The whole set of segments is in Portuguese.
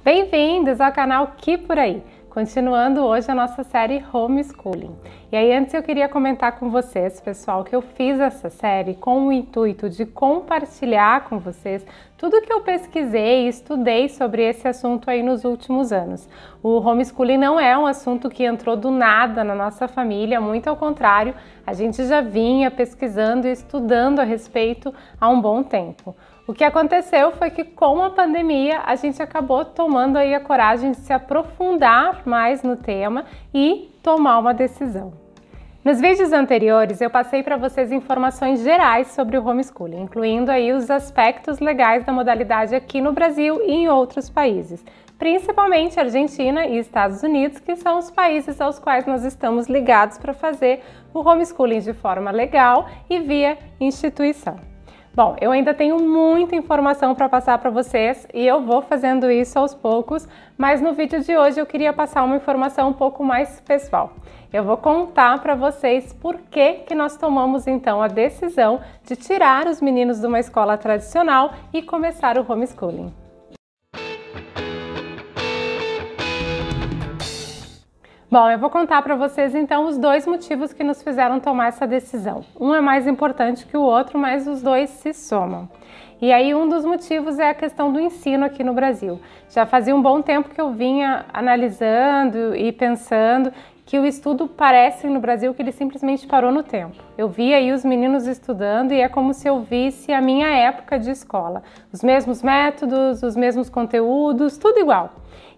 Bem-vindos ao canal Que Por Aí! Continuando hoje a nossa série Homeschooling. E aí antes eu queria comentar com vocês, pessoal, que eu fiz essa série com o intuito de compartilhar com vocês tudo que eu pesquisei e estudei sobre esse assunto aí nos últimos anos. O homeschooling não é um assunto que entrou do nada na nossa família, muito ao contrário, a gente já vinha pesquisando e estudando a respeito há um bom tempo. O que aconteceu foi que com a pandemia a gente acabou tomando aí a coragem de se aprofundar mais no tema e tomar uma decisão. Nos vídeos anteriores eu passei para vocês informações gerais sobre o homeschooling, incluindo aí os aspectos legais da modalidade aqui no Brasil e em outros países, principalmente Argentina e Estados Unidos, que são os países aos quais nós estamos ligados para fazer o homeschooling de forma legal e via instituição. Bom, eu ainda tenho muita informação para passar para vocês e eu vou fazendo isso aos poucos, mas no vídeo de hoje eu queria passar uma informação um pouco mais pessoal. Eu vou contar para vocês por que nós tomamos então a decisão de tirar os meninos de uma escola tradicional e começar o homeschooling. Bom, eu vou contar para vocês então os dois motivos que nos fizeram tomar essa decisão. Um é mais importante que o outro, mas os dois se somam. E aí um dos motivos é a questão do ensino aqui no Brasil. Já fazia um bom tempo que eu vinha analisando e pensando que o estudo parece no Brasil que ele simplesmente parou no tempo. Eu vi aí os meninos estudando e é como se eu visse a minha época de escola. Os mesmos métodos, os mesmos conteúdos, tudo igual.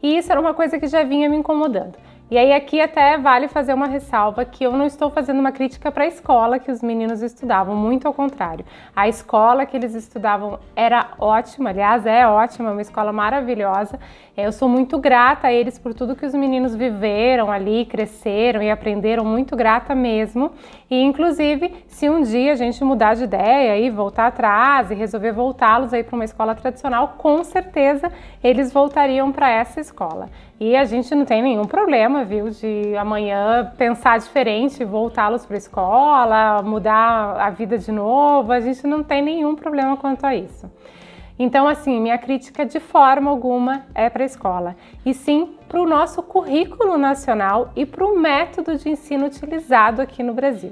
E isso era uma coisa que já vinha me incomodando. E aí aqui até vale fazer uma ressalva que eu não estou fazendo uma crítica para a escola que os meninos estudavam, muito ao contrário. A escola que eles estudavam era ótima, aliás é ótima, uma escola maravilhosa. Eu sou muito grata a eles por tudo que os meninos viveram ali, cresceram e aprenderam, muito grata mesmo. E inclusive, se um dia a gente mudar de ideia e voltar atrás e resolver voltá-los aí para uma escola tradicional, com certeza eles voltariam para essa escola. E a gente não tem nenhum problema, viu, de amanhã pensar diferente, voltá-los para a escola, mudar a vida de novo, a gente não tem nenhum problema quanto a isso. Então, assim, minha crítica de forma alguma é para a escola, e sim para o nosso currículo nacional e para o método de ensino utilizado aqui no Brasil.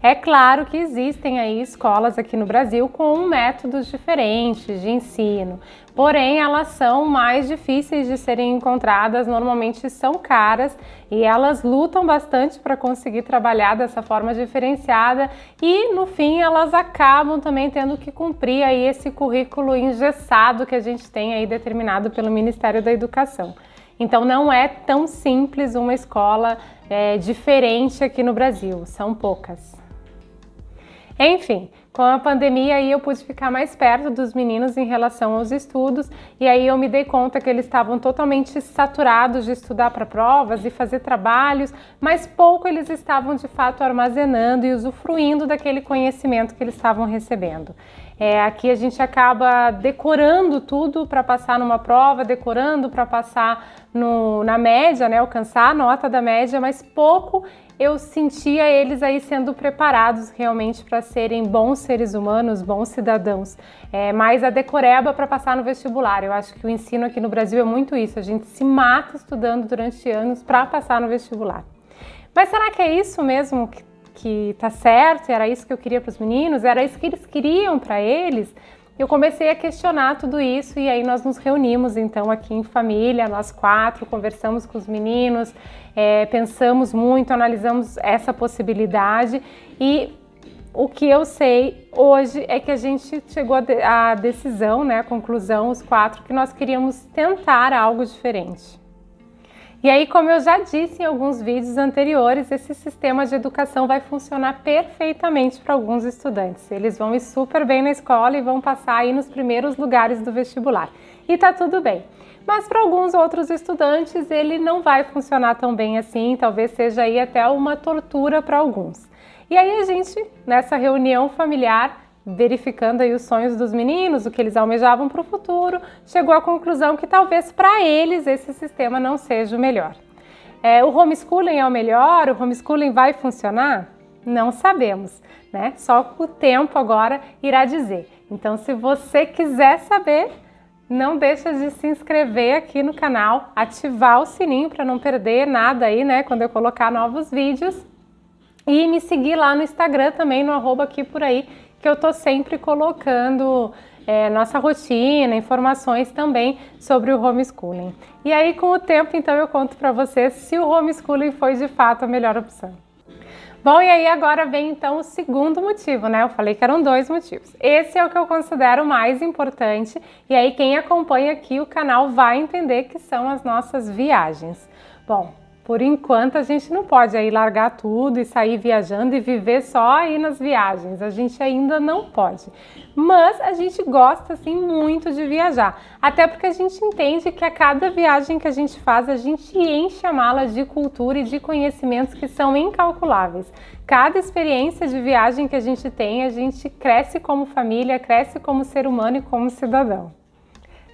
É claro que existem aí escolas aqui no Brasil com métodos diferentes de ensino, porém elas são mais difíceis de serem encontradas, normalmente são caras e elas lutam bastante para conseguir trabalhar dessa forma diferenciada e no fim elas acabam também tendo que cumprir aí esse currículo engessado que a gente tem aí determinado pelo Ministério da Educação. Então não é tão simples uma escola diferente aqui no Brasil, são poucas. Enfim, com a pandemia aí eu pude ficar mais perto dos meninos em relação aos estudos e aí eu me dei conta que eles estavam totalmente saturados de estudar para provas e fazer trabalhos, mas pouco eles estavam de fato armazenando e usufruindo daquele conhecimento que eles estavam recebendo. Aqui a gente acaba decorando tudo para passar numa prova, decorando para passar na média, né, alcançar a nota da média, mas pouco eu sentia eles aí sendo preparados realmente para serem bons seres humanos, bons cidadãos. Mais a decoreba para passar no vestibular. Eu acho que o ensino aqui no Brasil é muito isso, a gente se mata estudando durante anos para passar no vestibular. Mas será que é isso mesmo que tá certo? Era isso que eu queria para os meninos? Era isso que eles queriam para eles? Eu comecei a questionar tudo isso e aí nós nos reunimos então aqui em família, nós quatro, conversamos com os meninos, pensamos muito, analisamos essa possibilidade e o que eu sei hoje é que a gente chegou à decisão, né, à conclusão, os quatro, que nós queríamos tentar algo diferente. E aí, como eu já disse em alguns vídeos anteriores, esse sistema de educação vai funcionar perfeitamente para alguns estudantes. Eles vão ir super bem na escola e vão passar aí nos primeiros lugares do vestibular. E tá tudo bem. Mas para alguns outros estudantes ele não vai funcionar tão bem assim, talvez seja aí até uma tortura para alguns. E aí a gente, nessa reunião familiar, verificando aí os sonhos dos meninos, o que eles almejavam para o futuro, chegou à conclusão que talvez para eles esse sistema não seja o melhor. O homeschooling é o melhor? O homeschooling vai funcionar? Não sabemos, né? Só o tempo agora irá dizer. Então, se você quiser saber, não deixa de se inscrever aqui no canal, ativar o sininho para não perder nada aí, né, quando eu colocar novos vídeos. E me seguir lá no Instagram também, no @aqui-por-aí, que eu tô sempre colocando nossa rotina, informações também sobre o homeschooling. E aí, com o tempo, então, eu conto para vocês se o homeschooling foi de fato a melhor opção. Bom, e aí agora vem então o segundo motivo, né? Eu falei que eram 2 motivos. Esse é o que eu considero mais importante, e aí quem acompanha aqui o canal vai entender que são as nossas viagens. Bom, por enquanto a gente não pode aí largar tudo e sair viajando e viver só aí nas viagens, a gente ainda não pode. Mas a gente gosta assim muito de viajar, até porque a gente entende que a cada viagem que a gente faz, a gente enche a mala de cultura e de conhecimentos que são incalculáveis. Cada experiência de viagem que a gente tem, a gente cresce como família, cresce como ser humano e como cidadão.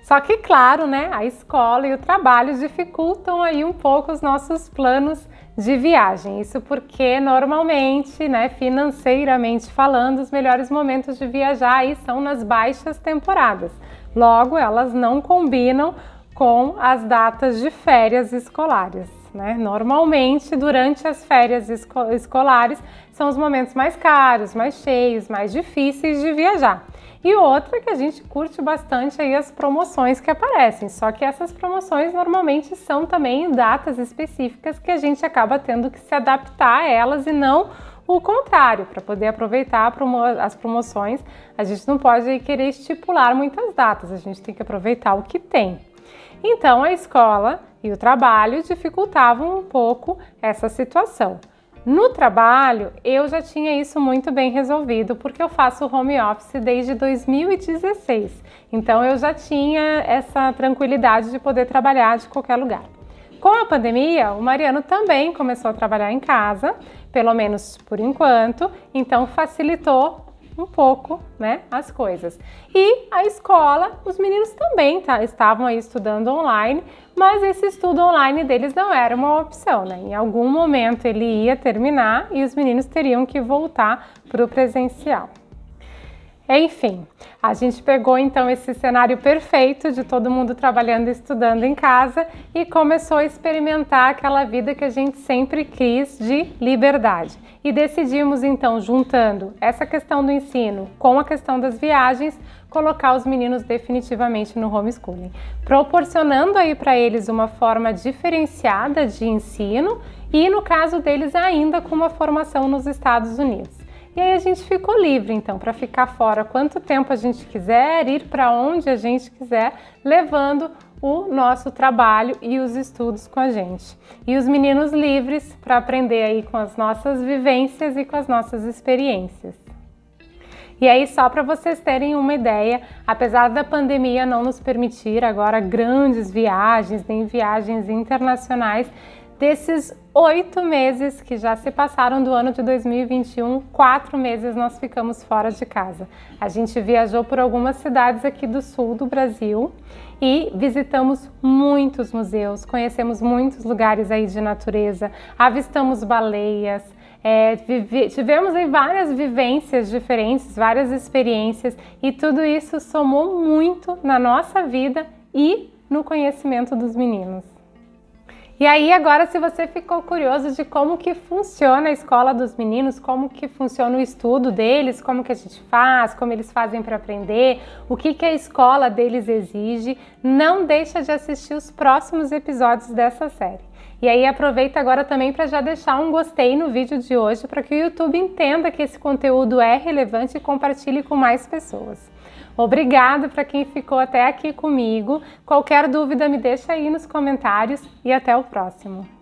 Só que, claro, né, a escola e o trabalho dificultam aí um pouco os nossos planos de viagem. Isso porque, normalmente, né, financeiramente falando, os melhores momentos de viajar aí são nas baixas temporadas. Logo, elas não combinam com as datas de férias escolares, né? Normalmente, durante as férias escolares, são os momentos mais caros, mais cheios, mais difíceis de viajar. E outra que a gente curte bastante aí as promoções que aparecem, só que essas promoções normalmente são também em datas específicas que a gente acaba tendo que se adaptar a elas e não o contrário. Para poder aproveitar as promoções, a gente não pode querer estipular muitas datas, a gente tem que aproveitar o que tem. Então a escola e o trabalho dificultavam um pouco essa situação. No trabalho, eu já tinha isso muito bem resolvido, porque eu faço home office desde 2016. Então, eu já tinha essa tranquilidade de poder trabalhar de qualquer lugar. Com a pandemia, o Mariano também começou a trabalhar em casa, pelo menos por enquanto, então facilitou um pouco, né, as coisas. E a escola, os meninos também estavam aí estudando online, mas esse estudo online deles não era uma opção, né? Em algum momento ele ia terminar e os meninos teriam que voltar para o presencial. Enfim, a gente pegou então esse cenário perfeito de todo mundo trabalhando e estudando em casa e começou a experimentar aquela vida que a gente sempre quis de liberdade. E decidimos então, juntando essa questão do ensino com a questão das viagens, colocar os meninos definitivamente no homeschooling, proporcionando aí para eles uma forma diferenciada de ensino e, no caso deles, ainda com uma formação nos Estados Unidos. E aí a gente ficou livre, então, para ficar fora quanto tempo a gente quiser, ir para onde a gente quiser, levando o nosso trabalho e os estudos com a gente. E os meninos livres para aprender aí com as nossas vivências e com as nossas experiências. E aí, só para vocês terem uma ideia, apesar da pandemia não nos permitir agora grandes viagens, nem viagens internacionais, desses 8 meses que já se passaram do ano de 2021, 4 meses nós ficamos fora de casa. A gente viajou por algumas cidades aqui do sul do Brasil e visitamos muitos museus, conhecemos muitos lugares aí de natureza, avistamos baleias, tivemos aí várias vivências diferentes, várias experiências e tudo isso somou muito na nossa vida e no conhecimento dos meninos. E aí agora, se você ficou curioso de como que funciona a escola dos meninos, como que funciona o estudo deles, como que a gente faz, como eles fazem para aprender, o que que a escola deles exige, não deixa de assistir os próximos episódios dessa série. E aí aproveita agora também para já deixar um gostei no vídeo de hoje para que o YouTube entenda que esse conteúdo é relevante e compartilhe com mais pessoas. Obrigada para quem ficou até aqui comigo. Qualquer dúvida me deixa aí nos comentários e até o próximo.